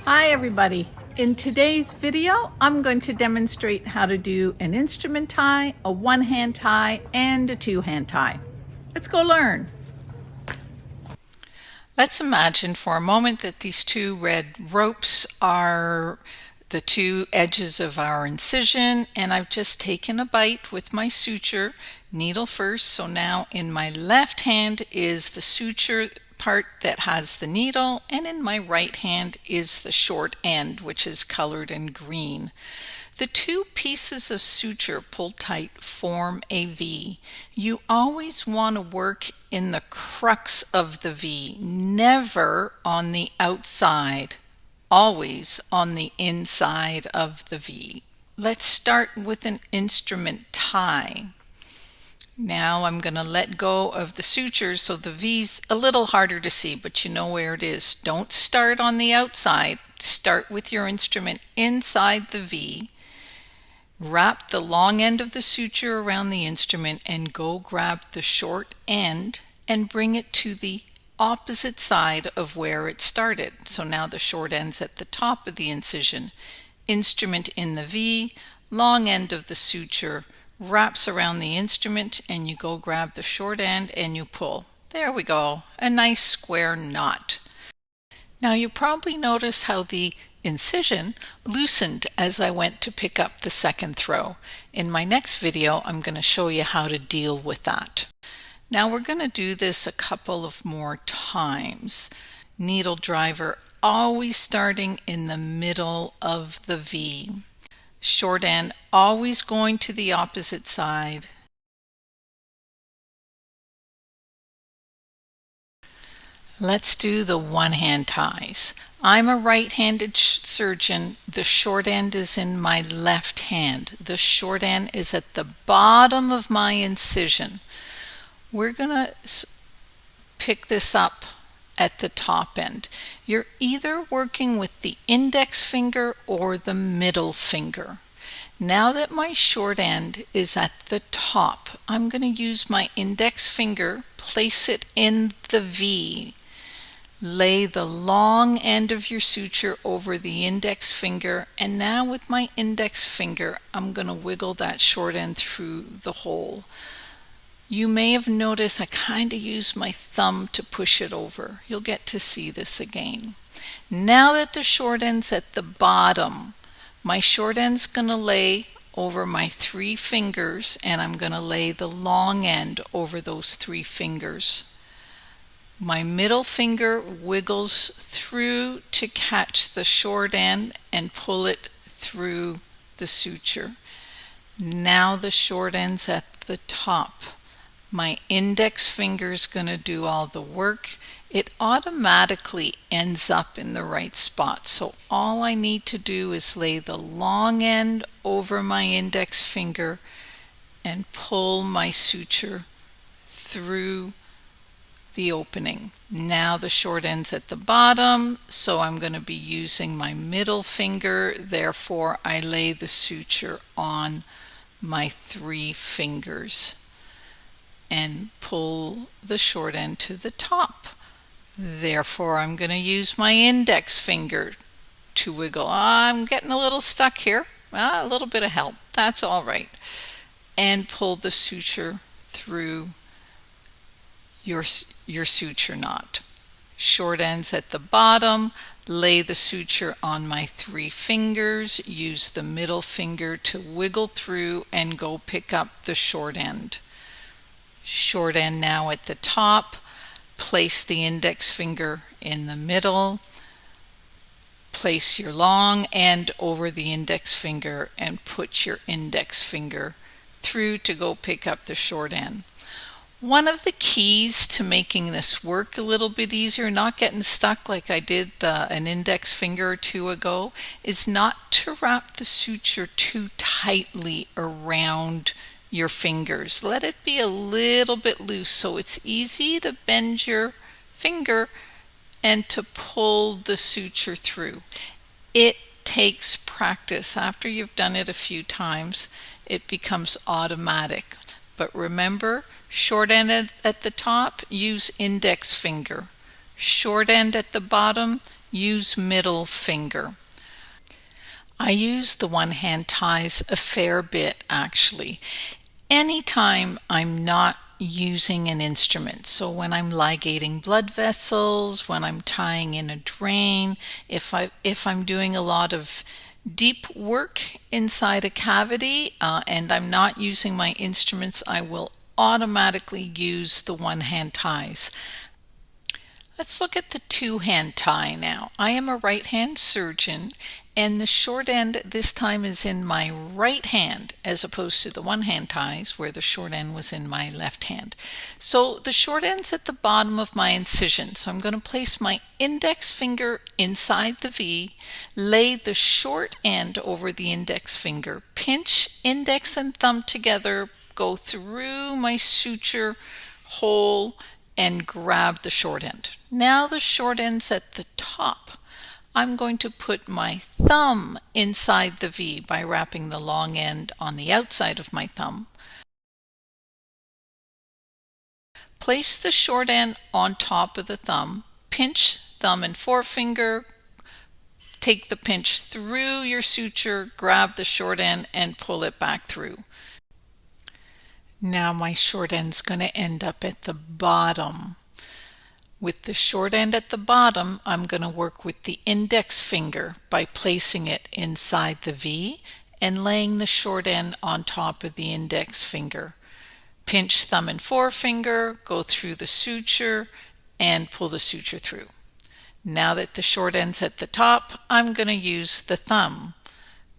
Hi everybody. In today's video, I'm going to demonstrate how to do an instrument tie, a one-hand tie, and a two-hand tie. Let's go learn. Let's imagine for a moment that these two red ropes are the two edges of our incision, and I've just taken a bite with my suture, needle first. So now in my left hand is the suture part that has the needle, and in my right hand is the short end, which is colored in green. The two pieces of suture pulled tight form a V. You always want to work in the crux of the V, never on the outside, always on the inside of the V. Let's start with an instrument tie. Now I'm going to let go of the sutures, so the V's a little harder to see, but you know where it is. Don't start on the outside. Start with your instrument inside the V. Wrap the long end of the suture around the instrument and go grab the short end and bring it to the opposite side of where it started. So now the short end's at the top of the incision. Instrument in the V, long end of the suture wraps around the instrument, and you go grab the short end and you pull. There we go, a nice square knot. Now you probably notice how the incision loosened as I went to pick up the second throw. In my next video, I'm going to show you how to deal with that. Now we're going to do this a couple of more times. Needle driver always starting in the middle of the V. Short end always going to the opposite side. Let's do the one-hand ties. I'm a right-handed surgeon. The short end is in my left hand. The short end is at the bottom of my incision. We're going to pick this up at the top end. You're either working with the index finger or the middle finger. Now that my short end is at the top, I'm going to use my index finger, place it in the V. Lay the long end of your suture over the index finger, and now with my index finger, I'm going to wiggle that short end through the hole. You may have noticed I kind of use my thumb to push it over. You'll get to see this again. Now that the short end's at the bottom, my short end's going to lay over my three fingers, and I'm going to lay the long end over those three fingers. My middle finger wiggles through to catch the short end and pull it through the suture. Now the short end's at the top. My index finger is going to do all the work. It automatically ends up in the right spot. So all I need to do is lay the long end over my index finger and pull my suture through the opening. Now the short end's at the bottom, so I'm going to be using my middle finger. Therefore, I lay the suture on my three fingers and pull the short end to the top. Therefore, I'm going to use my index finger to wiggle. I'm getting a little stuck here. A little bit of help. That's all right. And pull the suture through your suture knot. Short end's at the bottom. Lay the suture on my three fingers. Use the middle finger to wiggle through and go pick up the short end. Short end now at the top. Place the index finger in the middle. Place your long end over the index finger and put your index finger through to go pick up the short end. One of the keys to making this work a little bit easier, not getting stuck like I did an index finger or two ago, is not to wrap the suture too tightly around your fingers. Let it be a little bit loose so it's easy to bend your finger and to pull the suture through. It takes practice. After you've done it a few times, it becomes automatic. But remember, short end at the top, use index finger. Short end at the bottom, use middle finger. I use the one-hand ties a fair bit actually. Anytime I'm not using an instrument, so when I'm ligating blood vessels, when I'm tying in a drain, if I'm doing a lot of deep work inside a cavity and I'm not using my instruments, I will automatically use the one-hand ties. Let's look at the two-hand tie now. I am a right-hand surgeon, and the short end this time is in my right hand as opposed to the one-hand ties where the short end was in my left hand. So the short end's at the bottom of my incision. So I'm going to place my index finger inside the V, lay the short end over the index finger, pinch index and thumb together, go through my suture hole, and grab the short end. Now the short end's at the top. I'm going to put my thumb inside the V by wrapping the long end on the outside of my thumb. Place the short end on top of the thumb, pinch thumb and forefinger, take the pinch through your suture, grab the short end and pull it back through. Now my short end's going to end up at the bottom. With the short end at the bottom, I'm going to work with the index finger by placing it inside the V and laying the short end on top of the index finger. Pinch thumb and forefinger, go through the suture and pull the suture through. Now that the short end's at the top, I'm going to use the thumb.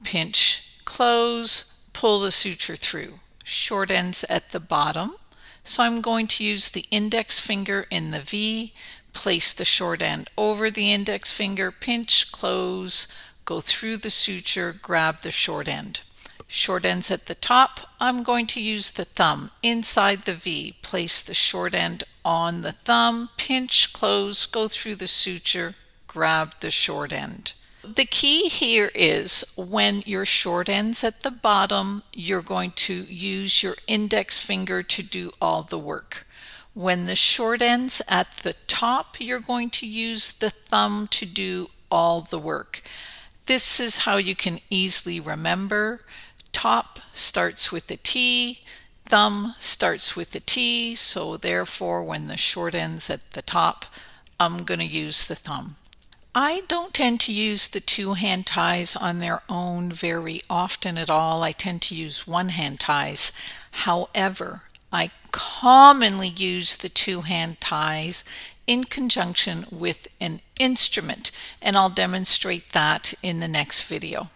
Pinch, close, pull the suture through. Short end's at the bottom, so I'm going to use the index finger in the V, place the short end over the index finger, pinch, close, go through the suture, grab the short end. Short end's at the top, I'm going to use the thumb inside the V, place the short end on the thumb, pinch, close, go through the suture, grab the short end. The key here is when your short end's at the bottom, you're going to use your index finger to do all the work. When the short end's at the top, you're going to use the thumb to do all the work. This is how you can easily remember. Top starts with a T, thumb starts with a T, so therefore when the short end's at the top, I'm going to use the thumb. I don't tend to use the two-hand ties on their own very often at all. I tend to use one-hand ties. However, I commonly use the two-hand ties in conjunction with an instrument, and I'll demonstrate that in the next video.